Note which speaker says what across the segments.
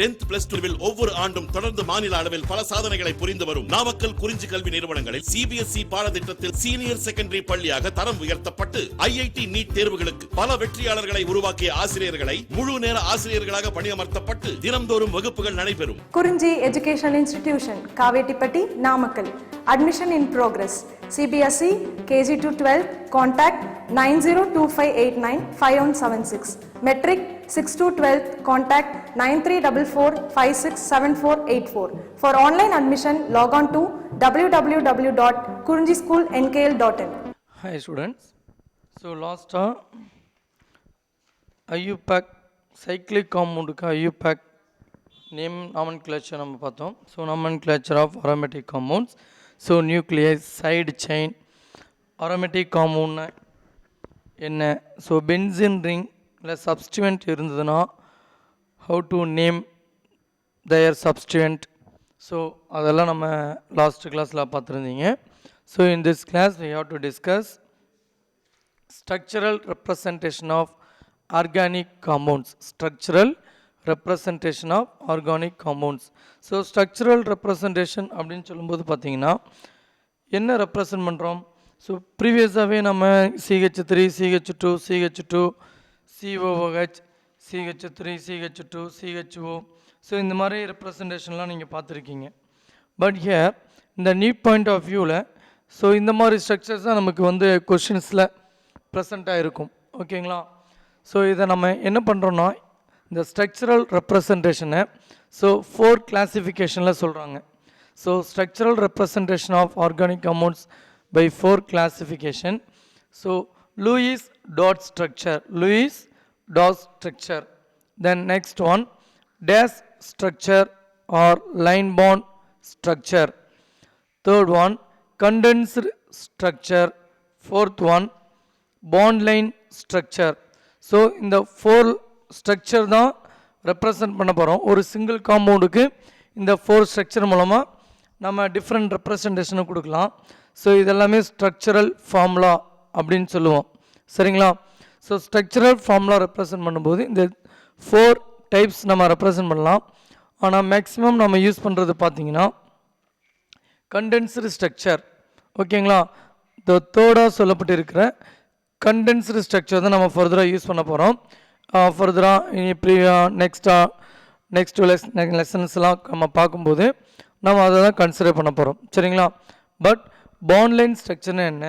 Speaker 1: 10th plus 2 ஒவ்வொரு ஆண்டும் தொடர்ந்து மாநில அளவில் பல சாதனைகளை புரிந்து வரும் நாமக்கல் குறிஞ்சி கல்வி நிறுவனங்களில் சிபிஎஸ்இ பாடத்திட்டத்தில் சீனியர் செகண்டரி பள்ளியாக தரம் உயர்த்தப்பட்டு ஐஐடி நீட் தேர்வுகளுக்கு பல வெற்றியாளர்களை உருவாக்கிய ஆசிரியர்களை முழு நேர ஆசிரியர்களாக பணியமர்த்தப்பட்டு தினம்தோறும் வகுப்புகள் நடைபெறும்.
Speaker 2: குறிஞ்சி education institution, Kavettipatti, Namakkal. Admission in progress. CBSE KG to 12. Contact 9025895176. Metric 6 to 12. Contact 9344567484. For online admission, log on to www.kurinjischoolnkl.in.
Speaker 3: Hi students. So last IUPAC cyclic compound ka IUPAC name nomenclature நம்ம பார்த்தோம். So nomenclature of aromatic compounds. So nuclei, side chain, aromatic compound என்ன? So benzene ring இல்லை substituent இருந்ததுன்னா how to name their substituent. So அதெல்லாம் நம்ம last classல பார்த்துருந்தீங்க. So in this class we have to discuss structural representation of organic compounds. Structural representation of organic compounds. So structural representation அப்படின்னு சொல்லும்போது பார்த்தீங்கன்னா என்ன represent பண்ணுறோம்? So ப்ரீவியஸாகவே நம்ம CH3, CH2, CH2, COOH, CH3, CH2, CHO, so இந்த மாதிரி ரெப்ரசன்டேஷன்லாம் நீங்கள் பார்த்துருக்கீங்க. பட் ஹியர் இந்த நியூ பாயிண்ட் ஆஃப் வியூவில் ஸோ இந்த மாதிரி ஸ்ட்ரக்சர்ஸ் தான் நமக்கு வந்து கொஷின்ஸில் ப்ரெசண்ட்டாக இருக்கும். ஓகேங்களா? ஸோ இதை நம்ம என்ன பண்ணுறோன்னா இந்த ஸ்ட்ரக்சரல் ரெப்ரசன்டேஷனை ஸோ 4 கிளாசிஃபிகேஷனில் சொல்கிறாங்க. So structural representation of organic compounds by 4 classification. So Lewis dot structure, Lewis dot structure. Then next one dash structure or line bond structure. Third one condensed structure. Fourth one bond line structure. So இந்த 4 structure தான் represent பண்ண போகிறோம். ஒரு single காம்பவுண்டுக்கு இந்த 4 structure மூலமாக நம்ம different ரெப்ரசன்டேஷனை கொடுக்கலாம். So இதெல்லாமே ஸ்ட்ரக்சரல் ஃபார்முலா அப்படின்னு சொல்லுவோம். சரிங்களா? ஸோ ஸ்ட்ரக்சரல் ஃபார்முலா ரெப்ரசன்ட் பண்ணும்போது இந்த 4 டைப்ஸ் நம்ம ரெப்ரசன்ட் பண்ணலாம். ஆனால் மேக்ஸிமம் நம்ம யூஸ் பண்ணுறது பார்த்தீங்கன்னா கண்டென்ஸ்டு ஸ்ட்ரக்சர். ஓகேங்களா? இந்த தேர்டாக சொல்லப்பட்டிருக்கிற கண்டென்ஸ்டு ஸ்ட்ரக்சர் தான் நம்ம ஃபர்தராக யூஸ் பண்ண போகிறோம். ஃபர்தராக நெக்ஸ்ட் லெசன்ஸ்லாம் நம்ம பார்க்கும்போது நம்ம அதை தான் கன்சிடர் பண்ண போகிறோம். சரிங்களா? பட் பாண்ட்லைன் ஸ்ட்ரக்சர்னு என்ன,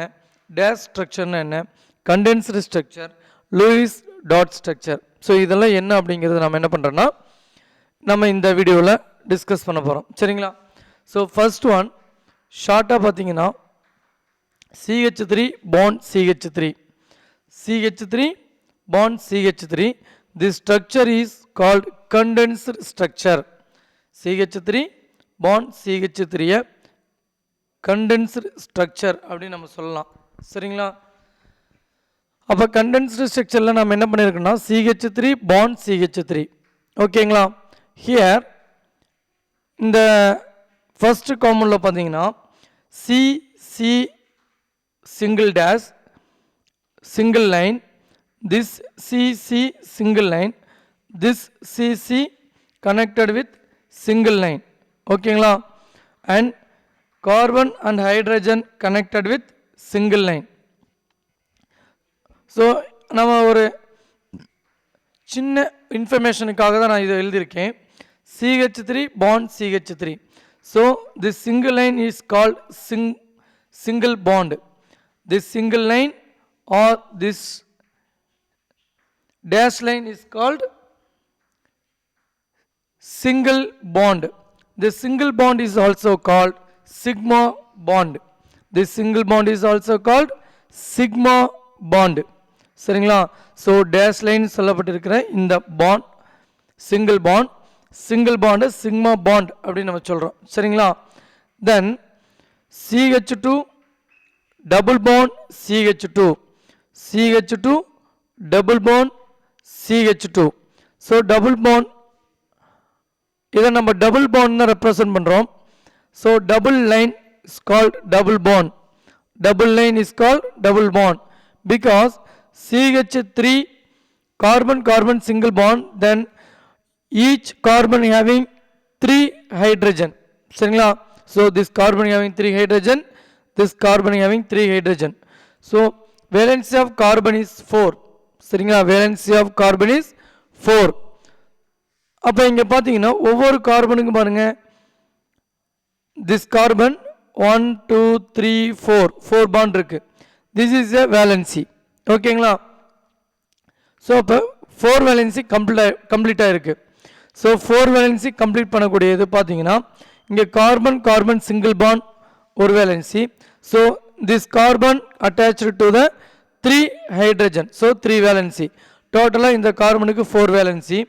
Speaker 3: டேஷ் ஸ்ட்ரக்சர்னு என்ன, condensed structure, Lewis dot structure, so இதெல்லாம் என்ன அப்படிங்கிறது நம்ம என்ன பண்ணுறோன்னா நம்ம இந்த வீடியோவில் டிஸ்கஸ் பண்ண போகிறோம். சரிங்களா? ஸோ ஃபர்ஸ்ட் ஒன் ஷார்ட்டாக பார்த்தீங்கன்னா CH3 bond CH3, CH3 bond CH3. This structure is called condensed structure. CH3 bond CH3 condensed structure அப்படின்னு நம்ம சொல்லலாம். சரிங்களா? அப்போ கண்டென்ஸ்டு ஸ்ட்ரக்சரில் நம்ம என்ன பண்ணியிருக்கோம்னா CH3 bond CH3. ஓகேங்களா? ஹியர் இந்த ஃபர்ஸ்ட் காம்பவுண்டில் பார்த்தீங்கன்னா CC single dash single line, this CC single line, this CC connected with single line. ஓகேங்களா? and carbon and hydrogen connected with single line. So நம்ம ஒரு சின்ன இன்ஃபர்மேஷனுக்காக தான் நான் இதை எழுதியிருக்கேன். CH3 bond CH3. So this single line is called single bond. This single line or this dash line is called single bond. This single bond is also called sigma bond. This single bond is also called sigma bond. சரிங்களா? So dash line சொல்லப்பட்டிருக்கிற இந்த bond single bond sigma bond அப்படின்னு நம்ம சொல்கிறோம். சரிங்களா? தென் CH2 double bond CH2, CH2 double bond CH2. So double bond இதை நம்ம double bond தான் ரெப்ரசன்ட் பண்ணுறோம். So double line is called double bond. Double line is called double bond because CH3 carbon carbon single bond, then each carbon having 3 hydrogen. சரிங்களா? So this carbon having 3 hydrogen, this carbon having 3 hydrogen. So valency of carbon is 4. சரிங்களா? valency of carbon is 4. அப்ப இங்க பாத்தீங்கன்னா ஒவ்வொரு கார்பனுக்கும் பாருங்க, this carbon 1 2 3 4 bond இருக்கு. This is a valency. ஓகேங்களா? So அப்போ 4 வேலன்சி கம்ப்ளீட்டாக இருக்குது. ஸோ 4 வேலன்சி கம்ப்ளீட் பண்ணக்கூடியது பார்த்தீங்கன்னா இங்கே கார்பன் கார்பன் சிங்கிள் பாண்ட் ஒரு valency. So this carbon attach to the 3 hydrogen. So 3 valency. டோட்டலாக இந்த கார்பனுக்கு 4 வேலன்சி.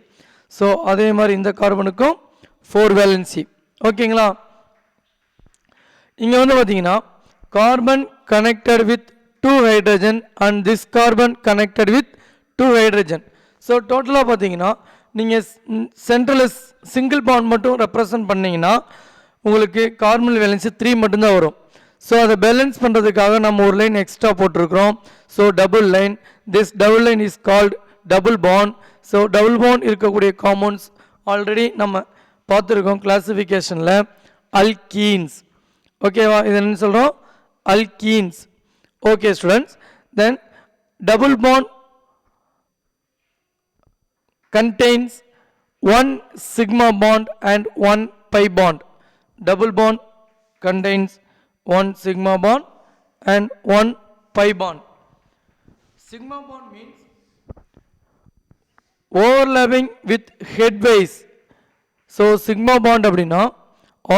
Speaker 3: ஸோ அதே மாதிரி இந்த கார்பனுக்கும் 4 வேலன்சி. ஓகேங்களா? இங்கே வந்து பார்த்தீங்கன்னா carbon connected with 2 hydrogen and this carbon connected with 2 hydrogen. So டோட்டலாக பார்த்தீங்கன்னா நீங்கள் சென்ட்ரலில் சிங்கிள் பாண்ட் மட்டும் ரெப்ரசன்ட் பண்ணிங்கன்னா உங்களுக்கு கார்பன் வேலன்சி 3 மட்டும்தான் வரும். ஸோ அதை பேலன்ஸ் பண்ணுறதுக்காக நம்ம ஒரு லைன் எக்ஸ்ட்ரா போட்டிருக்கிறோம். So double line, this double line is called double bond. So double bond இருக்கக்கூடிய காம்பவுண்ட்ஸ் ஆல்ரெடி நம்ம பார்த்துருக்கோம் கிளாசிஃபிகேஷனில், அல்கீன்ஸ். ஓகேவா? இது என்ன சொல்கிறோம்? Alkenes. Okay students, then double bond contains 1 sigma bond and 1 pi bond. Double bond contains 1 sigma bond and 1 pi bond. Sigma bond means overlapping with headways. So sigma bond அப்படின்னா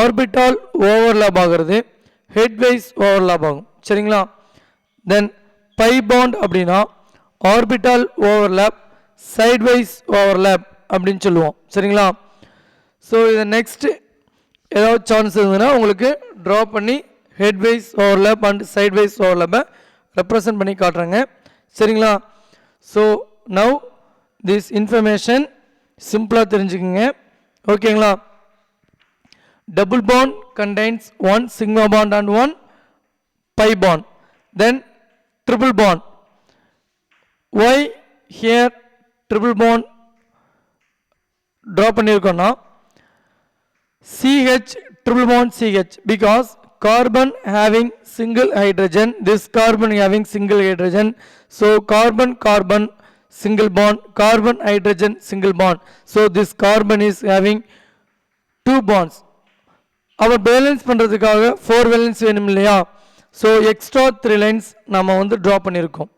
Speaker 3: orbital overlap ஆகிறது, headways overlap ஆகும். சரிங்களா? Then pi bond அப்படின்னா orbital overlap, sideways overlap அப்படின்னு சொல்லுவோம். சரிங்களா? So இதை next ஏதாவது சான்ஸ் இருந்ததுன்னா உங்களுக்கு ட்ரா பண்ணி ஹெட்வைஸ் ஓவர்லேப் அண்ட் சைட்வைஸ் ஓவர்லேப்பை ரெப்ரசன்ட் பண்ணி காட்டுறாங்க. சரிங்களா? ஸோ நவ் திஸ் இன்ஃபர்மேஷன் சிம்பிளாக தெரிஞ்சுக்குங்க. ஓகேங்களா? Double bond contains 1 sigma bond and 1 pi bond. Then triple bond. Why here triple bond draw பண்ணிருக்கோம்னா CH triple bond CH because carbon having single hydrogen, this carbon having single hydrogen, so carbon carbon single bond, carbon hydrogen single bond, so this carbon is having 2 bonds. அவர் balance பண்ணுறதுக்காக 4 valence வேணும் இல்லையா? So extra 3 lines நம்ம வந்து draw பண்ணியிருக்கோம்,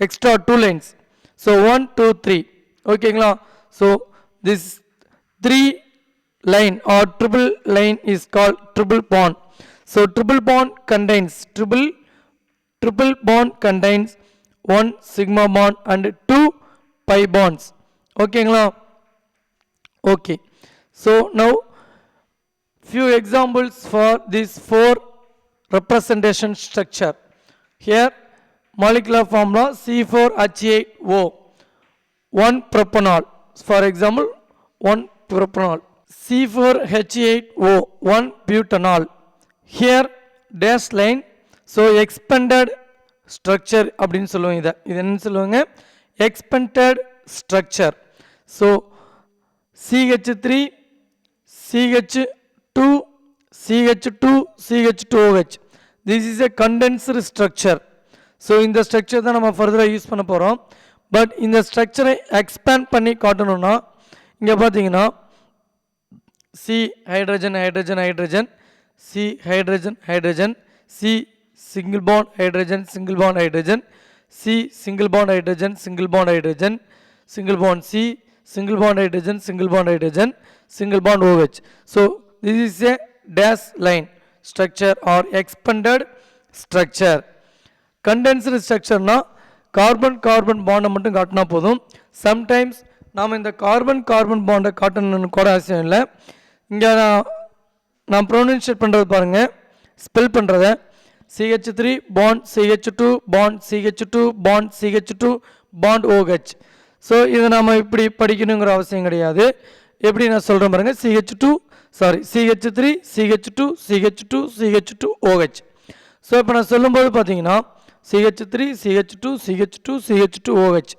Speaker 3: extra 2 lines. So 1 2 3. ஓகேங்களா? So this 3 line or triple line is called triple bond. So triple bond contains triple bond contains 1 sigma bond and 2 pi bonds. ஓகேங்களா? Okay. So now few examples for this 4 representation structure. Here molecular formula C4H8O, 1 propanol. For example 1 propanol. C4H8O, 1 butanol. Here dash line. So expanded structure அப்படின்னு சொல்லுவாங்க. இது என்ன சொல்லுவாங்க? expanded structure. So CH3 CH2 CH2 CH2OH. This is a condensed structure. So இந்த structure தான் நம்ம ஃபர்தராக use பண்ண போகிறோம். பட் இந்த ஸ்ட்ரக்சரை எக்ஸ்பேண்ட் பண்ணி காட்டணும்னா இங்கே பார்த்தீங்கன்னா C hydrogen hydrogen hydrogen, C hydrogen hydrogen, C single bond hydrogen single bond hydrogen, C single bond hydrogen single bond hydrogen, single bond C single bond hydrogen single bond hydrogen single bond OH. So this is a dash line structure or expanded structure. Condensed structure na carbon carbon bond மட்டும் காட்டினா போதும். sometimes நாம இந்த carbon carbon bond காட்டணும்னு கூட அவசியம் இல்லை. இங்கே நான் ப்ரொனன்சியேட் பண்ணுறது பாருங்க, ஸ்பெல் பண்ணுறத CH3 bond CH2 bond CH2 bond CH2 bond OH. So இதை நாம் இப்படி படிக்கணுங்கிற அவசியம் கிடையாது. எப்படி நான் சொல்கிறேன் பாருங்கள், CH3 CH2 CH2 CH2 OH. So இப்போ நான் சொல்லும்போது பார்த்தீங்கன்னா CH3 CH2 CH2 CH2 OH.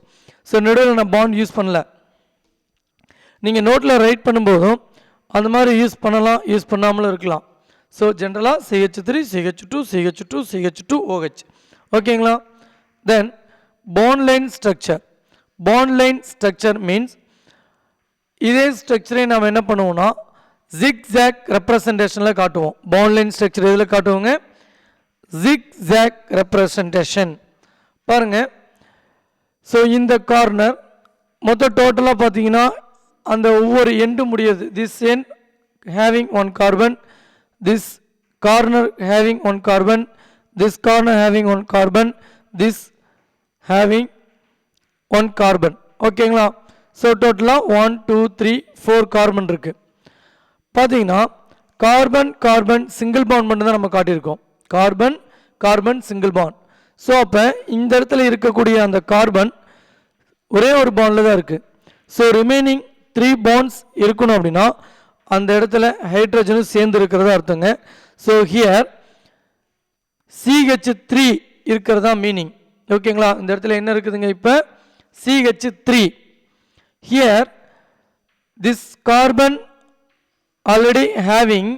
Speaker 3: So நடுவில் நான் பாண்ட் யூஸ் பண்ணல, நீங்கள் நோட்டில் ரைட் பண்ணும்போதும் அந்த மாதிரி யூஸ் பண்ணலாம், யூஸ் பண்ணாமலும் இருக்கலாம். ஸோ ஜென்ரலாக CH3 CH2 CH2 CH2 OH. ஓகேங்களா? Then bond line structure. Bond line structure means இதே ஸ்ட்ரக்சரை நாம் என்ன பண்ணுவோம்னா ஜிக்ஸாக் ரெப்ரசன்டேஷனில் காட்டுவோம். பாண்ட் லைன் ஸ்ட்ரக்சர் இதில் காட்டுவோங்க, ஜிக்ஸாக் ரெப்ரசன்டேஷன். பாருங்கள், ஸோ இந்த கார்னர் மொத்தம் டோட்டலாக பார்த்தீங்கன்னா அந்த ஒவ்வொரு எண்டு முடியாது. This end having one carbon, this corner having one carbon, this corner having one carbon, this having one carbon. ஓகேங்களா? ஸோ டோட்டலாக 1 2 3 4 கார்பன் இருக்குது. பார்த்தீங்கன்னா கார்பன் கார்பன் சிங்கிள் பாண்ட் மட்டும் தான் நம்ம காட்டியிருக்கோம். Carbon carbon single bond. So அப்போ இந்த இடத்துல இருக்கக்கூடிய அந்த கார்பன் ஒரே ஒரு பாண்டில் தான் இருக்குது. ஸோ ரிமைனிங் 3 பாண்ட்ஸ் இருக்கணும் அப்படின்னா அந்த இடத்துல ஹைட்ரஜனும் சேர்ந்து இருக்கிறதா அர்த்தங்க. ஸோ ஹியர் CH3 இருக்கிறதா மீனிங். ஓகேங்களா? இந்த இடத்துல என்ன இருக்குதுங்க? இப்போ CH3. Here this carbon already having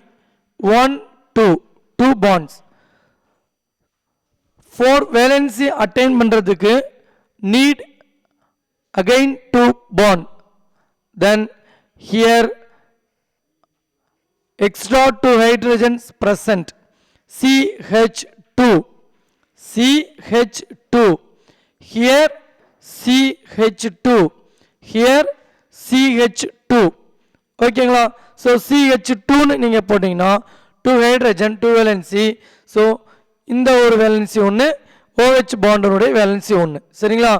Speaker 3: 1 2 bonds. 4 valency attain பண்ணுறதுக்கு need again 2 bond. Then here extra 2 hydrogens present, CH2, CH2, here CH2, here CH2. ஓகேங்களா? ஸோ CH2ன்னு நீங்கள் போட்டிங்கன்னா 2 ஹைட்ரஜன் 2 வேலன்சி. ஸோ இந்த ஒரு வேலன்சி ஒன்று, OH பாண்டனுடைய வேலன்சி ஒன்று. சரிங்களா?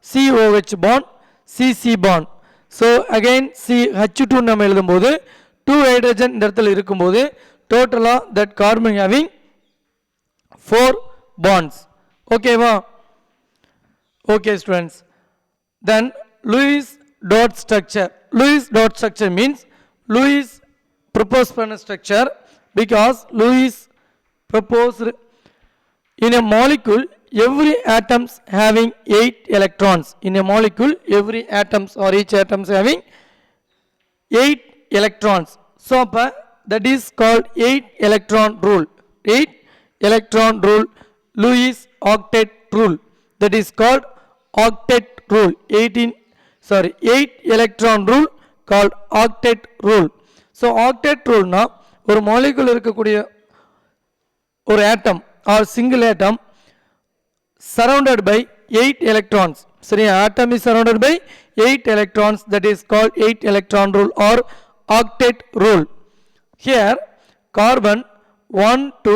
Speaker 3: COH bond, CC bond. So again CH2 நம்ம எழுதும்போது 2 ஹைட்ரஜன் இந்த இடத்துல இருக்கும்போது டோட்டலாக தட் கார்பன் ஹேவிங் 4 பாண்ட்ஸ். ஓகேவா? Okay students. Then Lewis dot structure. Lewis dot structure means Lewis propose பண்ண structure because Lewis proposed in a molecule every atoms having 8 electrons. In a molecule every atoms or each atoms having 8 electrons. So that is called 8 electron rule. 8 electron rule, Lewis octet rule. That is called octet rule. 8 electron rule called octet rule. So octet rule na ஒரு molecule இருக்கக்கூடிய ஒரு atom or single atom surrounded by 8 electrons. Sorry, atom is surrounded by 8 electrons. That is called 8 electron rule or octet rule. Here carbon 1 2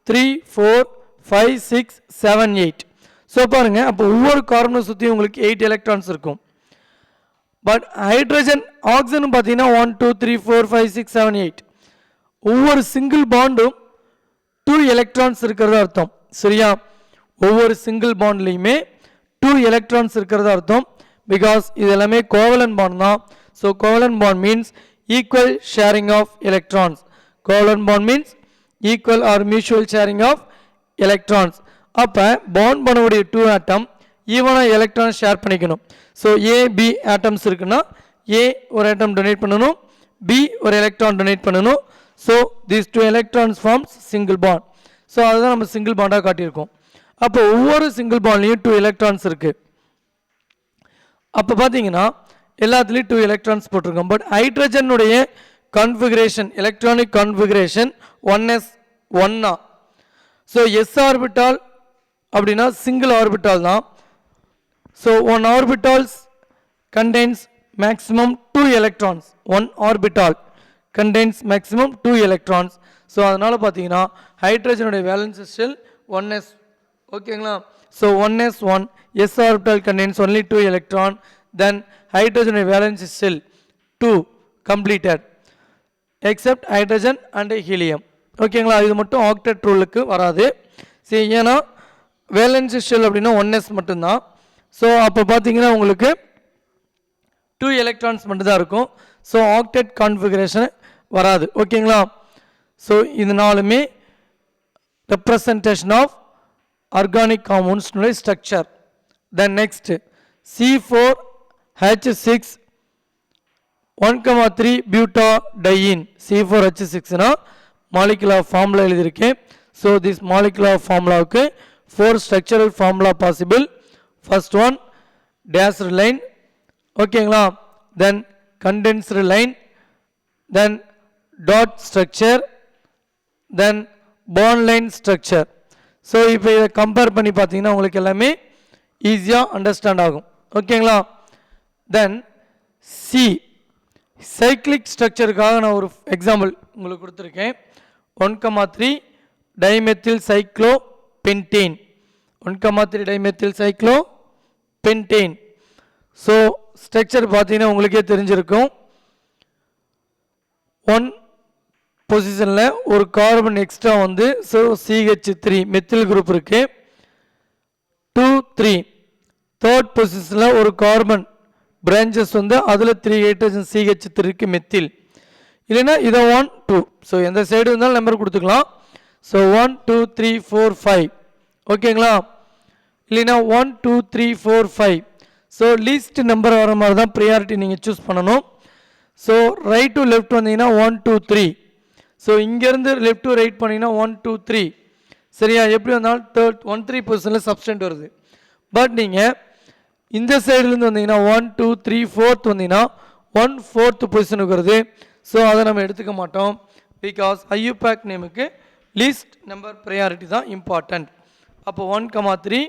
Speaker 3: 3 4 5 6 7 8. So பாருங்க, அப்போ ஒவ்வொரு கார்பனை சுற்றி உங்களுக்கு 8 electrons இருக்கும். பட் ஹைட்ரஜன் ஆக்சிஜன் பார்த்தீங்கன்னா 1 2 3 4 5 6 7 8 ஒவ்வொரு சிங்கிள் பாண்டும் 2 எலக்ட்ரான்ஸ் இருக்கிறதா அர்த்தம். சரியா? ஒவ்வொரு சிங்கிள் பாண்ட்லையுமே 2 எலக்ட்ரான்ஸ் இருக்கிறதா அர்த்தம். பிகாஸ் இது எல்லாமே கோவலன் பாண்ட் தான். So covalent bond means equal sharing of electrons. Covalent bond means equal or mutual sharing of electrons. அப்போ பாண்ட் பண்ணக்கூடிய 2 ஆட்டம் ஈவனாக எலக்ட்ரான் ஷேர் பண்ணிக்கணும். ஸோ ஏபி ஆட்டம்ஸ் இருக்குன்னா ஏ ஒரு ஆட்டம் டொனேட் பண்ணணும், பி ஒரு எலக்ட்ரான் டொனேட் பண்ணணும். So these 2 electrons forms single bond. So அதுதான் நம்ம சிங்கிள் பாண்டாக காட்டியிருக்கோம். அப்போ ஒவ்வொரு சிங்கிள் பாண்ட்லையும் 2 எலக்ட்ரான்ஸ் இருக்குது. அப்போ பார்த்தீங்கன்னா எல்லாத்துலேயும் 2 எலக்ட்ரான்ஸ் போட்டிருக்கோம். பட் ஹைட்ரஜனுடைய configuration, electronic configuration 1s 1 so s orbital அப்படின்னா சிங்கிள் ஆர்பிட்டால் தான். So 1 orbitals contains maximum 2 electrons. 1 orbital contains maximum 2 electrons. So அதனால் பார்த்தீங்கன்னா ஹைட்ரஜனுடைய வேலன்ஸ் ஷெல் 1s. ஓகேங்களா? So 1s 1 s orbital contains only 2 electron. Then ஹைட்ரஜனுடைய valence shell 2 completed except hydrogen and helium. ஓகேங்களா? இது மட்டும் ஆக்டெட் ரூலுக்கு வராது. சரி, ஏன்னா வேலன்ஸ் ஷெல் அப்படின்னா 1s மட்டும்தான். ஸோ அப்போ பார்த்தீங்கன்னா உங்களுக்கு 2 எலக்ட்ரான்ஸ் மட்டும்தான் இருக்கும். ஸோ ஆக்டெட் கான்ஃபிகரேஷன் வராது. ஓகேங்களா? ஸோ இதனாலுமே ரெப்ரசன்டேஷன் ஆஃப் ஆர்கானிக் காம்பவுண்ட்ஸ்னுடைய structure. Then next C4H6 1,3 butadiene C4H6 molecular formula எழுதியிருக்கேன். So this molecular formulaவுக்கு 4 structural formula possible. First one dashed line, ஓகேங்களா, then condensed line, then dot structure, then bond line structure. So இப்போ இதை compare பண்ணி பார்த்தீங்கன்னா உங்களுக்கு எல்லாமே ஈஸியாக அண்டர்ஸ்டாண்ட் ஆகும். ஓகேங்களா. தென் சி சைக்ளிக் ஸ்ட்ரக்சருக்காக நான் ஒரு எக்ஸாம்பிள் உங்களுக்கு கொடுத்துருக்கேன். 1,3 dimethyl cyclo pentane, 1,3 dimethyl cyclo pentane. So structure பார்த்தீங்கன்னா உங்களுக்கே தெரிஞ்சிருக்கும். 1 பொசிஷனில் ஒரு கார்பன் எக்ஸ்ட்ரா வந்து ஸோ CH3 மெத்தில் குரூப் இருக்கு. 2 3 தேர்ட் பொசிஷனில் ஒரு கார்பன் பிரான்ச்சஸ் வந்து அதில் 3 ஹைட்ரஜன் CH3 இருக்கு மெத்தில். இல்லைன்னா இதை 1 2 ஸோ எந்த சைடு இருந்தாலும் நம்பர் கொடுத்துக்கலாம். ஸோ 1 2 3 4 5 ஓகேங்களா. இல்லைன்னா 1 2 3 4 5. ஸோ லீஸ்ட் நம்பர் வர மாதிரி தான் ப்ரியாரிட்டி நீங்கள் சூஸ் பண்ணணும். ஸோ ரைட் டு லெஃப்ட் வந்தீங்கன்னா 1 2 3. ஸோ இங்கேருந்து லெஃப்ட் டு ரைட் பண்ணிங்கன்னா 1 2 3 சரியா. எப்படி வந்தாலும் 1 3 பொசிஷனில் சப்ஸ்டன்ட் வருது. பட் நீங்கள் இந்த சைட்லேருந்து வந்தீங்கன்னா 1 2 3 4 வந்தீங்கன்னா 1 4th பொசிஷனுக்கு வருது. ஸோ அதை நம்ம எடுத்துக்க மாட்டோம். பிகாஸ் ஐயூபேக் நேமுக்கு லீஸ்ட் நம்பர் ப்ரையாரிட்டி தான் இம்பார்ட்டன்ட். அப்போ 1,3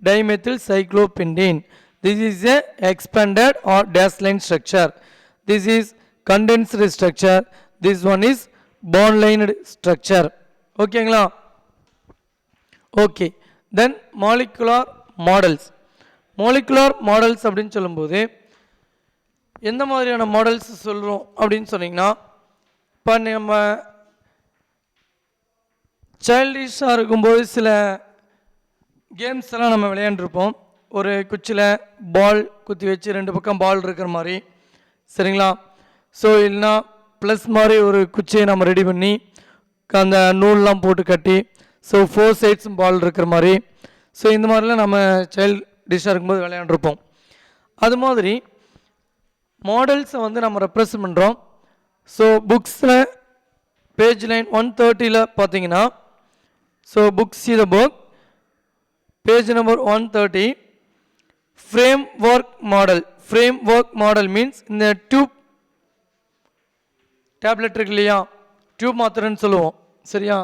Speaker 3: dimethyl cyclopentane. This is a expanded or dash line structure. This is condensed structure. This one is bond line structure. ஓகேங்களா. Okay. Then molecular models. Molecular models அப்படின்னு சொல்லும்போது எந்த மாதிரியான models சொல்கிறோம் அப்படின்னு சொன்னீங்கன்னா, இப்போ நம்ம சைல்டிஷாக இருக்கும்போது சில கேம்ஸ் எல்லாம் நம்ம விளையாண்டுருப்போம். ஒரு குச்சியில் பால் குத்தி வச்சு 2 பக்கம் பால் இருக்கிற மாதிரி சரிங்களா. ஸோ இல்லைன்னா ப்ளஸ் மாதிரி ஒரு குச்சியை நம்ம ரெடி பண்ணி அந்த நூல்லாம் போட்டு கட்டி ஸோ 4 சைட்ஸும் பால் இருக்கிற மாதிரி ஸோ இந்த மாதிரிலாம் நம்ம சைல்டு டிஷ்ஷாக இருக்கும்போது விளையாண்டுருப்போம். அது மாதிரி மாடல்ஸை வந்து நம்ம ரெப்ரசன்ட் பண்ணுறோம். ஸோ புக்ஸில் பேஜ் லைன் 130 பார்த்தீங்கன்னா so books see the book page number 130 frame work model. Frame work model means இந்த டியூப் டேப்லெட் இருக்கு இல்லையா, டியூப் மாத்திரைன்னு சொல்லுவோம் சரியா.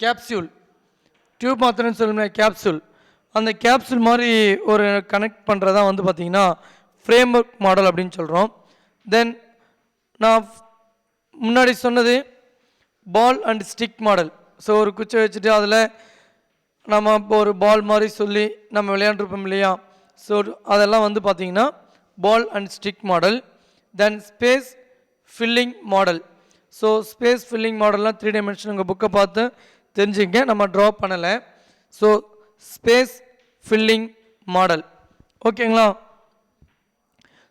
Speaker 3: கேப்சூல் டியூப் மாத்திரைன்னு சொல்லுவோம் கேப்சூல். அந்த கேப்சூல் மாதிரி ஒரு கனெக்ட் பண்ணுறதா வந்து பார்த்திங்கன்னா ஃப்ரேம் ஒர்க் மாடல் அப்படின்னு சொல்கிறோம். தென் நான் முன்னாடி சொன்னது பால் அண்ட் ஸ்டிக் மாடல். ஸோ ஒரு குச்சை வச்சுட்டு அதில் நம்ம இப்போ ஒரு பால் மாதிரி சொல்லி நம்ம விளையாண்டுருப்போம் இல்லையா. ஸோ அதெல்லாம் வந்து பார்த்திங்கன்னா ball and stick model. Then space filling model. So space filling மாடல்லாம் 3 டைமென்ஷன் உங்கள் புக்கை பார்த்து தெரிஞ்சுங்க, நம்ம ட்ரா பண்ணலை. ஸோ ஸ்பேஸ் ஃபில்லிங் மாடல் ஓகேங்களா.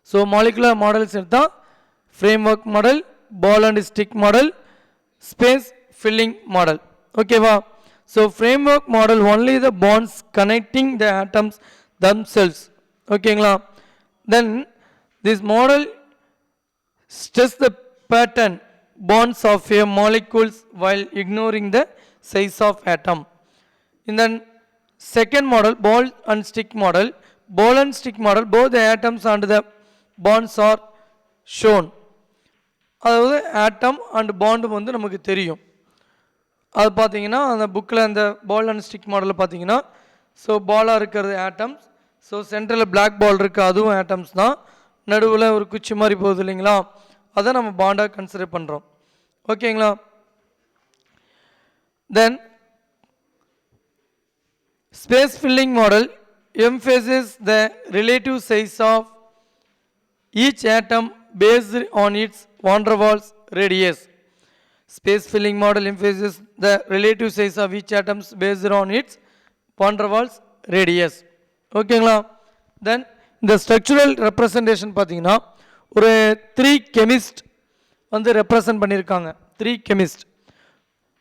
Speaker 3: ஸோ மாலிகுலர் மாடல்ஸ் எடுத்தால் framework model, ball and stick model, space filling model ஓகேவா. So framework model only the bonds connecting the atoms themselves ஓகேங்களா. Then this model stress the pattern bonds of a molecules while ignoring the size of atom. In the second model, ball and stick model, both the atoms and the bonds are shown. அதாவது ஆட்டம் and bond வந்து நமக்கு தெரியும். அது பார்த்தீங்கன்னா அந்த புக்கில் அந்த பால் and stick மாடலில் பார்த்தீங்கன்னா ஸோ பாலாக இருக்கிறது ஆட்டம்ஸ். ஸோ சென்ட்ரலில் பிளாக் பால் இருக்குது, அதுவும் ஆட்டம்ஸ் தான். நடுவில் ஒரு குச்சி மாதிரி போகுது இல்லைங்களா, அதை நம்ம பாண்டாக கன்சிடர் பண்ணுறோம் ஓகேங்களா. தென் space filling model emphasizes the relative size of each atom based on its van der Waals radius. Space filling model emphasizes the relative size of each atom based on its van der Waals radius. ஓகேங்களா. தென் இந்த structural representation பார்த்தீங்கன்னா ஒரு 3 chemist வந்து represent பண்ணியிருக்காங்க, 3 chemist.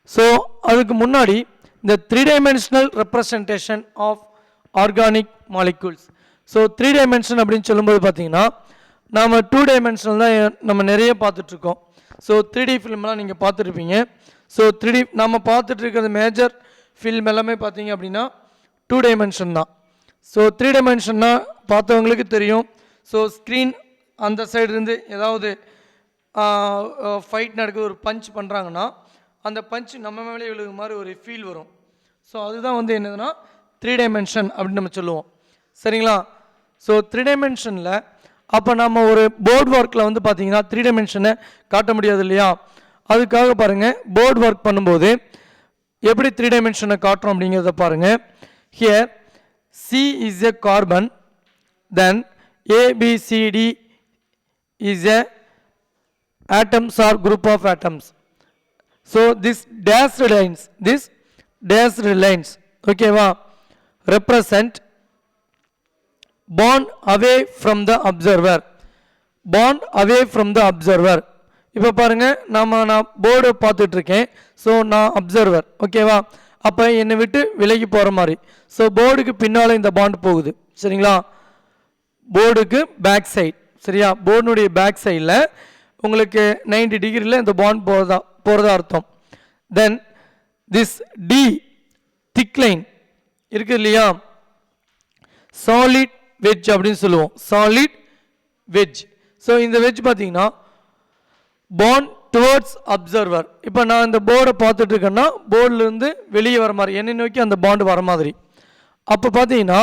Speaker 3: So அதுக்கு முன்னாடி இந்த 3 dimensional representation of organic molecules. So 3 dimension அப்படின்னு சொல்லும்போது பார்த்தீங்கன்னா நாம் 2 டைமென்ஷனல் தான் நம்ம நிறைய பார்த்துட்ருக்கோம். ஸோ 3D ஃபிலிம்லாம் நீங்கள் பார்த்துருப்பீங்க. ஸோ 3D நம்ம பார்த்துட்டு இருக்கிறது மேஜர் ஃபில்ம் எல்லாமே பார்த்தீங்க அப்படின்னா 2 டைமென்ஷன் தான். ஸோ 3 டைமென்ஷன்னா பார்த்தவங்களுக்கு தெரியும். ஸோ ஸ்க்ரீன் அந்த சைடு இருந்து ஏதாவது ஃபைட் நடக்குது, ஒரு பஞ்ச் பண்ணுறாங்கன்னா அந்த பஞ்ச் நம்ம மேலே விழுகு மாதிரி ஒரு ஃபீல் வரும். ஸோ அதுதான் வந்து என்னதுன்னா 3 டைமென்ஷன் அப்படின்னு நம்ம சொல்லுவோம். சரிங்களா? ஸோ 3 டைமென்ஷனில் அப்போ நம்ம ஒரு போர்டு ஒர்க்கில் வந்து பார்த்தீங்கன்னா 3 டைமென்ஷனை காட்ட முடியாது இல்லையா? அதுக்காக பாருங்கள், போர்டு ஒர்க் பண்ணும்போது எப்படி 3 டைமென்ஷனை காட்டுறோம் அப்படிங்கிறத பாருங்கள். Here C is a carbon, then ABCD is a atoms or group of atoms. So this dashed lines, okay va, represent bond away from the observer. இப்போ பாருங்க, நான் போர்டு பார்த்துட்டு இருக்கேன். ஸோ நான் அப்சர்வர், ஓகேவா? அப்போ என்னை விட்டு விலகி போகிற மாதிரி. ஸோ போர்டுக்கு பின்னால் இந்த பாண்ட் போகுது. சரிங்களா? போர்டுக்கு பேக் சைட், சரியா? போர்டுனுடைய பேக் சைடில் உங்களுக்கு 90 டிகிரியில் இந்த பாண்ட் போகிறதா அர்த்தம். Then this the thick line இருக்குது இல்லையா? சாலிட் வெஜ் அப்படின்னு சொல்லுவோம். Solid wedge. ஸோ இந்த வெஜ் பார்த்தீங்கன்னா பாண்ட் டுவர்ட்ஸ் அப்சர்வர். இப்போ நான் இந்த போர்டை பார்த்துட்டு இருக்கேன்னா போர்டிலேருந்து வெளியே வர மாதிரி, என்னை நோக்கி அந்த பாண்டு வர மாதிரி. அப்போ பார்த்தீங்கன்னா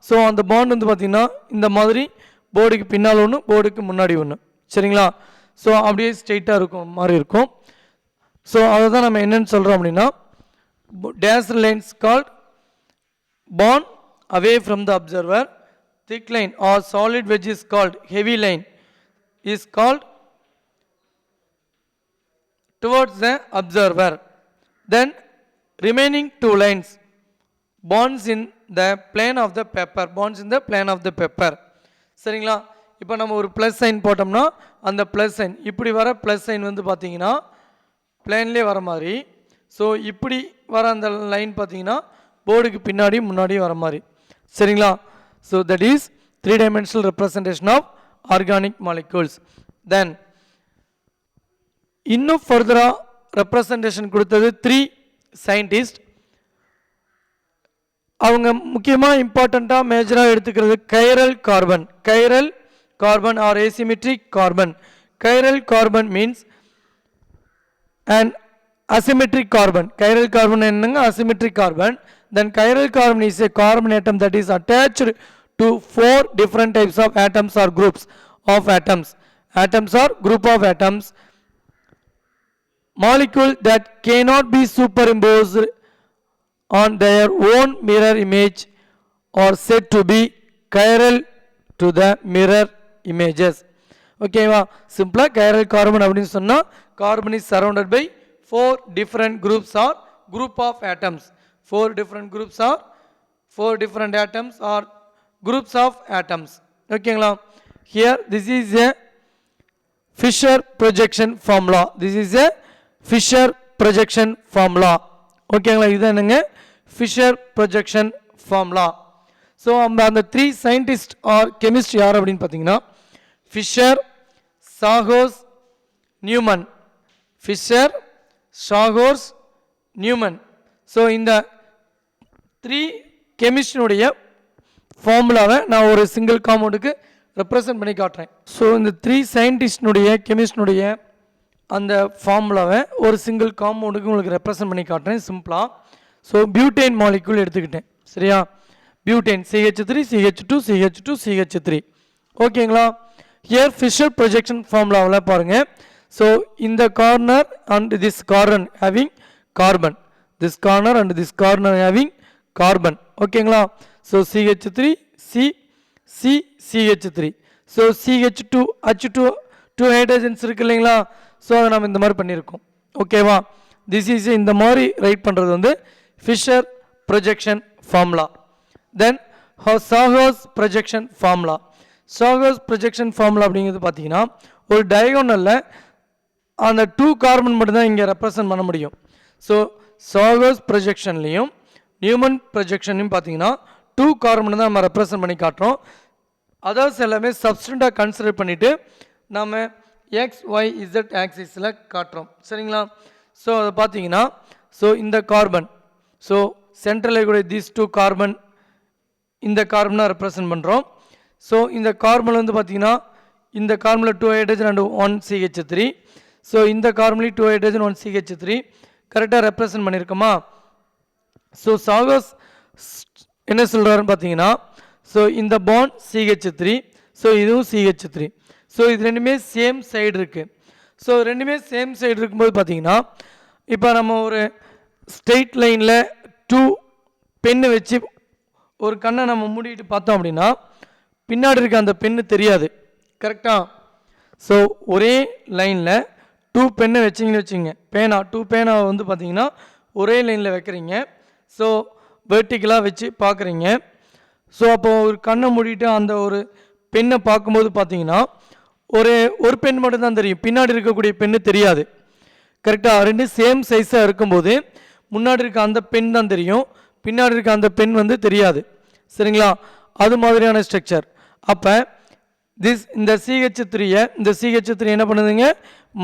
Speaker 3: ஸோ அந்த பாண்ட் வந்து பார்த்தீங்கன்னா இந்த மாதிரி போர்டுக்கு பின்னால் ஒன்று, போர்டுக்கு முன்னாடி ஒன்று. சரிங்களா? ஸோ அப்படியே ஸ்ட்ரெயிட்டாக இருக்கும் மாதிரி இருக்கும். ஸோ அதை தான் நம்ம என்னென்னு சொல்கிறோம் அப்படின்னா dash lines called bond away from the observer. Thick line or solid wedge is called heavy line, is called towards the observer. Then remaining 2 lines bonds in the plane of the paper. சரிங்களா? இப்போ நம்ம ஒரு plus sine போட்டோம்னா அந்த plus sine இப்படி வர plus sine வந்து பார்த்தீங்கன்னா பிளேன்லேயே வர மாதிரி. ஸோ இப்படி வர அந்த லைன் பார்த்தீங்கன்னா போர்டுக்கு பின்னாடி முன்னாடி வர மாதிரி. சரிங்களா? So that is 3 dimensional representation of organic molecules. Then இன்னும் ஃபர்தராக ரெப்ரசன்டேஷன் கொடுத்தது 3 சயின்டிஸ்ட். அவங்க முக்கியமாக இம்பார்ட்டண்ட்டாக மேஜராக எடுத்துக்கிறது chiral carbon R asymmetric carbon. Chiral carbon means and asymmetric carbon. Chiral carbon என்னங்க? asymmetric carbon. Then chiral carbon is a carbon atom that is attached to 4 different types of atoms or groups of atoms. Atoms or group of atoms. Molecule that cannot be superimposed on their own mirror image are said to be chiral to the mirror images. Okay va? Simple chiral carbon அப்படினு சொன்னா carbon is surrounded by 4 different groups or group of atoms. 4 different groups or 4 different atoms or groups of atoms. Okay, here this is a Fisher projection formula. Okay, இது என்னங்க? Fisher projection formula. So அந்த 3 scientists or chemists யார் அப்படின்னு பார்த்தீங்கன்னா Fisher, Shahroz, Newman. So இந்த 3 கெமிஸ்ட்ரினுடைய ஃபார்முலாவை நான் ஒரு சிங்கிள் காம்பவுண்டுக்கு ரெப்ரசன்ட் பண்ணி காட்டுறேன். ஸோ இந்த 3 சயின்டிஸ்டினுடைய கெமிஸ்ட்னுடைய அந்த ஃபார்முலாவை ஒரு சிங்கிள் காம்பவுண்டுக்கு உங்களுக்கு ரெப்ரசன்ட் பண்ணி காட்டுறேன் சிம்பிளாக. ஸோ பியூட்டேன் மாலிக்யூல் எடுத்துக்கிட்டேன். சரியா? Butane CH3 CH2 CH2 CH3. ஓகேங்களா? ஹியர் ஃபிஷர் ப்ரொஜெக்ஷன் ஃபார்முலாவில் பாருங்கள். So in the corner and this corner having carbon, this corner and this corner having carbon. ஓகேங்களா? So CH3 CH3. So CH2 H2 2 hydrogens இருக்கு இல்லைங்களா? So அதை நம்ம இந்த மாதிரி பண்ணியிருக்கோம். ஓகேவா? திஸ் இஸ் இந்த மாதிரி ரைட் பண்ணுறது வந்து ஃபிஷர் ப்ரொஜெக்ஷன் ஃபார்முலா. தென் Shahroz projection formula. Shahroz projection formula அப்படிங்கிறது பார்த்தீங்கன்னா ஒரு டயகோனலில் அந்த 2 கார்பன் மட்டும்தான் இங்கே ரெப்ரசன்ட் பண்ண முடியும். ஸோ Shahroz ப்ரொஜெக்ஷன்லையும் நியூமன் ப்ரொஜெக்ஷன்லையும் பார்த்தீங்கன்னா 2 கார்பன் தான் நம்ம ரெப்ரசன்ட் பண்ணி காட்டுறோம். அதர்ஸ் எல்லாமே சப்ஸ்டண்ட்டாக கன்சிடர் பண்ணிவிட்டு நம்ம எக்ஸ் ஒய் இசட் ஆக்சிஸில் காட்டுறோம். சரிங்களா? ஸோ அதை பார்த்தீங்கன்னா ஸோ இந்த கார்பன், ஸோ சென்ட்ரலில் கூட தீஸ் 2 கார்பன், இந்த கார்பனை ரெப்ரசன்ட் பண்ணுறோம். ஸோ இந்த கார்பன் வந்து பார்த்தீங்கன்னா இந்த கார்பனில் 2 ஹைட்ரஜன் அண்ட் 1 CH3. ஸோ இந்த கார்பன்லேயும் 2 ஹைட்ரஜன் 1 CH3 கரெக்டாக ரெப்ரசன்ட் பண்ணியிருக்கோமா? ஸோ சாகஸ் என்ன சொல்கிறாருன்னு பார்த்தீங்கன்னா ஸோ இந்த பாண்ட் CH3, ஸோ இதுவும் CH3. ஸோ இது ரெண்டுமே சேம் சைடு இருக்குது. ஸோ ரெண்டுமே சேம் சைடு இருக்கும்போது பார்த்தீங்கன்னா இப்போ நம்ம ஒரு ஸ்ட்ரெயிட் லைனில் 2 பென்னு வச்சு ஒரு கண்ணை நம்ம மூடிட்டு பார்த்தோம் அப்படின்னா பின்னாடி இருக்க அந்த பென்னு தெரியாது. கரெக்டாக? ஸோ ஒரே லைனில் 2 பென்னை வச்சிங்கன்னு வச்சுங்க, பேனா 2 பேனாவை வந்து பார்த்தீங்கன்னா ஒரே லைனில் வைக்கிறீங்க. ஸோ வெர்டிக்கலாக வச்சு பார்க்குறீங்க. ஸோ அப்போது ஒரு கண்ணை மூடிட்டு அந்த ஒரு பெண்ணை பார்க்கும்போது பார்த்தீங்கன்னா ஒரு பென் மட்டும்தான் தெரியும், பின்னாடி இருக்கக்கூடிய பெண்ணு தெரியாது. கரெக்டாக? ரெண்டு சேம் சைஸாக இருக்கும்போது முன்னாடி இருக்க அந்த பென் தான் தெரியும், பின்னாடி இருக்க அந்த பென் வந்து தெரியாது. சரிங்களா? அது மாதிரியான ஸ்ட்ரக்சர். அப்போ இந்த CH3 இந்த CH3 என்ன பண்ணுதுங்க,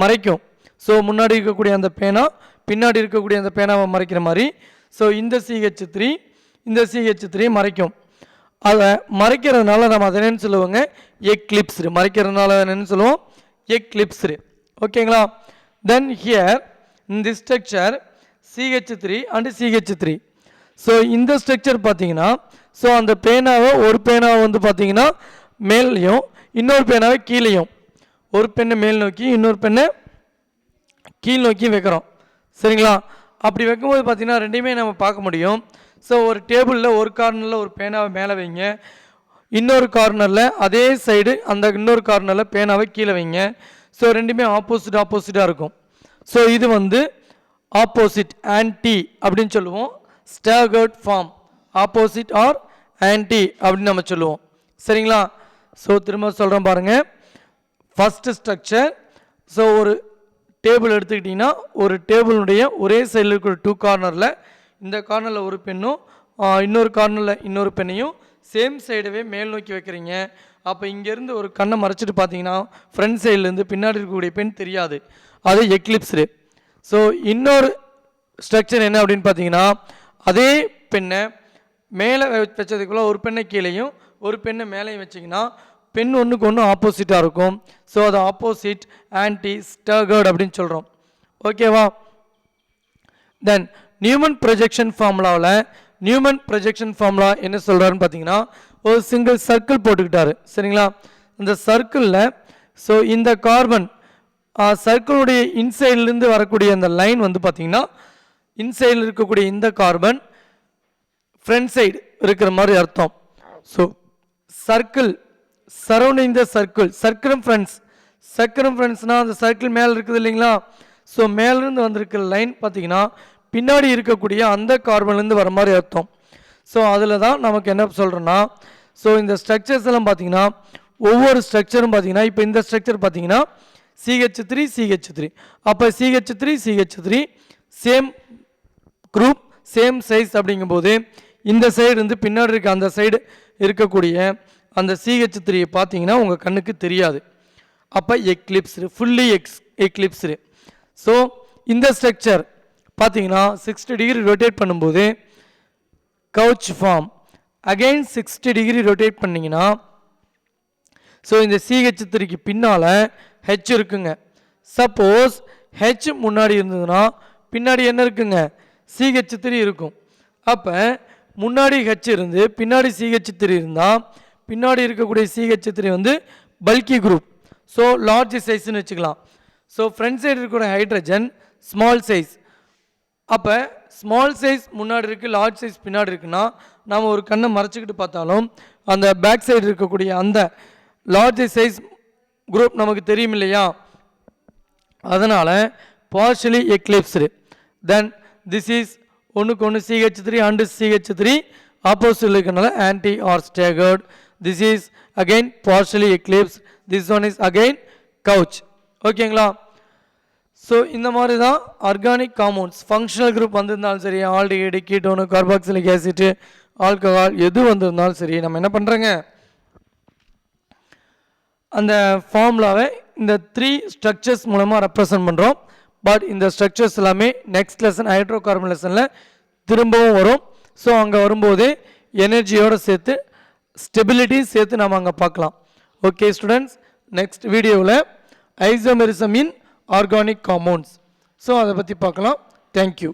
Speaker 3: மறைக்கும். ஸோ முன்னாடி இருக்கக்கூடிய அந்த பேனா பின்னாடி இருக்கக்கூடிய அந்த பேனாவை மறைக்கிற மாதிரி ஸோ இந்த CH3 மறைக்கும். அதை மறைக்கிறதுனால நம்ம அதை என்னன்னு சொல்லுவோங்க, எக்லிப்ஸ்டு. மறைக்கிறதுனால என்னன்னு சொல்லுவோம், எக்லிப்ஸ்டு. ஓகேங்களா? தென் here in this structure CH3 and CH3. So இந்த ஸ்ட்ரக்சர் பார்த்தீங்கன்னா ஸோ அந்த பேனாவை ஒரு பேனாவை வந்து பார்த்தீங்கன்னா மேலேயும் இன்னொரு பேனாவை கீழேயும், ஒரு பெண்ணை மேல் நோக்கி இன்னொரு பெண்ணை கீழ் நோக்கி வைக்கிறோம். சரிங்களா? அப்படி வைக்கும்போது பார்த்தீங்கன்னா ரெண்டையுமே நம்ம பார்க்க முடியும். ஸோ ஒரு டேபிளில் ஒரு கார்னரில் ஒரு பேனாவை மேலே வைங்க, இன்னொரு கார்னரில் அதே சைடு அந்த இன்னொரு கார்னரில் பேனாவை கீழே வைங்க. ஸோ ரெண்டுமே ஆப்போசிட்டாக இருக்கும். ஸோ இது வந்து ஆப்போசிட், ஆன்டி அப்படின்னு சொல்லுவோம். Staggered form, opposite or anti அப்படின்னு நம்ம சொல்லுவோம். சரிங்களா? ஸோ திரும்ப சொல்கிறேன் பாருங்கள். ஃபஸ்ட்டு ஸ்ட்ரக்சர், ஸோ ஒரு டேபிள் எடுத்துக்கிட்டிங்கன்னா ஒரு டேபிளுடைய ஒரே சைடில் இருக்கிற 2 கார்னரில் இந்த கார்னரில் ஒரு பெண்ணும் இன்னொரு கார்னரில் இன்னொரு பெண்ணையும் சேம் சைடவே மேல் நோக்கி வைக்கிறீங்க. அப்போ இங்கேருந்து ஒரு கண்ணை மறைச்சிட்டு பார்த்தீங்கன்னா ஃப்ரண்ட் சைட்லேருந்து பின்னாடி இருக்கக்கூடிய பெண் தெரியாது, அது எக்லிப்ஸ்டு. ஸோ இன்னொரு ஸ்ட்ரக்சர் என்ன அப்படின்னு பார்த்தீங்கன்னா அதே பெண்ணை மேலே வச்சதுக்குள்ள ஒரு பெண்ணை கீழேயும் ஒரு பெண்ணை மேலேயும் வச்சிங்கன்னா பெண் ஒன்றுக்கு ஒன்று ஆப்போசிட்டாக இருக்கும். ஸோ அது ஆப்போசிட், ஆன்டி, ஸ்டாகர்ட் அப்படின்னு சொல்கிறோம். ஓகேவா? தென் நியூமன் ப்ரொஜெக்ஷன் ஃபார்முலா என்ன சொல்கிறாருன்னு பார்த்தீங்கன்னா ஒரு சிங்கிள் சர்க்கிள் போட்டுக்கிட்டாரு. சரிங்களா? இந்த சர்க்கிளில் ஸோ இந்த கார்பன் சர்க்கிளுடைய இன்சைட்லேருந்து வரக்கூடிய அந்த லைன் வந்து பார்த்தீங்கன்னா இன்சைடில் இருக்கக்கூடிய இந்த கார்பன் ஃப்ரண்ட் சைடு இருக்கிற மாதிரி அர்த்தம். So circle surrounding the circle, சர்க்கம்ஃபரன்ஸ்னால் அந்த சர்க்கிள் மேலே இருக்குது இல்லைங்களா? ஸோ மேலேருந்து வந்திருக்கிற லைன் பார்த்தீங்கன்னா பின்னாடி இருக்கக்கூடிய அந்த கார்பன்லேருந்து வர மாதிரி அர்த்தம். ஸோ அதில் தான் நமக்கு என்ன சொல்கிறோன்னா ஸோ இந்த ஸ்ட்ரக்சர்ஸ் எல்லாம் பார்த்தீங்கன்னா ஒவ்வொரு ஸ்ட்ரக்சரும் பார்த்தீங்கன்னா இப்போ இந்த ஸ்ட்ரக்சர் பார்த்தீங்கன்னா CH3 அப்போ CH3 same group same size அப்படிங்கும்போது இந்த சைடு வந்து பின்னாடி இருக்க அந்த சைடு இருக்கக்கூடிய அந்த CH3 பார்த்தீங்கன்னா உங்கள் கண்ணுக்கு தெரியாது. அப்போ எக்லிப்ஸ்டு, ஃபுல்லி எக்லிப்ஸ்டு. ஸோ இந்த ஸ்ட்ரக்சர் பார்த்தீங்கன்னா 60 டிகிரி ரொட்டேட் பண்ணும்போது gauche form, again 60 degree rotate பண்ணிங்கன்னா ஸோ இந்த CH3க்கு பின்னால் H இருக்குங்க. சப்போஸ் H முன்னாடி இருந்ததுன்னா பின்னாடி என்ன இருக்குங்க, CH3 இருக்கும். அப்போ முன்னாடி H இருந்து பின்னாடி CH3 இருந்தால் பின்னாடி இருக்கக்கூடிய CH3 வந்து பல்கி குரூப், ஸோ லார்ஜ் சைஸ்ன்னு வச்சுக்கலாம். ஸோ ஃப்ரண்ட் சைடு இருக்கக்கூடிய ஹைட்ரஜன் ஸ்மால் சைஸ். அப்போ ஸ்மால் சைஸ் முன்னாடி இருக்குது, லார்ஜ் சைஸ் பின்னாடி இருக்குன்னா நாம் ஒரு கண்ணை மறைச்சிக்கிட்டு பார்த்தாலும் அந்த பேக் சைடு இருக்கக்கூடிய அந்த லார்ஜ் சைஸ் குரூப் நமக்கு தெரியும் இல்லையா? அதனால் partially eclipsed. Then this is ஒன்றுக்கு ஒன்று CH3 அண்டு CH3 ஆப்போசிட் இருக்கனால anti or staggered. This is again partially eclipse, this one is again gauche. ஓகேங்களா? ஸோ இந்த மாதிரி தான் ஆர்கானிக் காம்பவுண்ட்ஸ் ஃபங்க்ஷனல் குரூப் வந்திருந்தாலும் சரி, aldehyde, ketone, carboxylic acid, alcohol எது வந்திருந்தாலும் சரி நம்ம என்ன பண்ணுறோங்க, அந்த ஃபார்முலாவை இந்த 3 ஸ்ட்ரக்சர்ஸ் மூலமாக ரெப்ரசன்ட் பண்ணுறோம். பட் இந்த ஸ்ட்ரக்சர்ஸ் எல்லாமே நெக்ஸ்ட் லெசன் ஹைட்ரோ கார்பன் லெசனில் திரும்பவும் வரும். ஸோ அங்கே வரும்போதே எனர்ஜியோடு சேர்த்து ஸ்டெபிலிட்டி சேர்த்து நம்ம அங்கே பார்க்கலாம். ஓகே ஸ்டூடெண்ட்ஸ், நெக்ஸ்ட் வீடியோவில் ஐசோமெரிசம் இன் ஆர்கானிக் காம்பவுண்ட்ஸ், ஸோ அதை பற்றி பார்க்கலாம். தேங்க்யூ.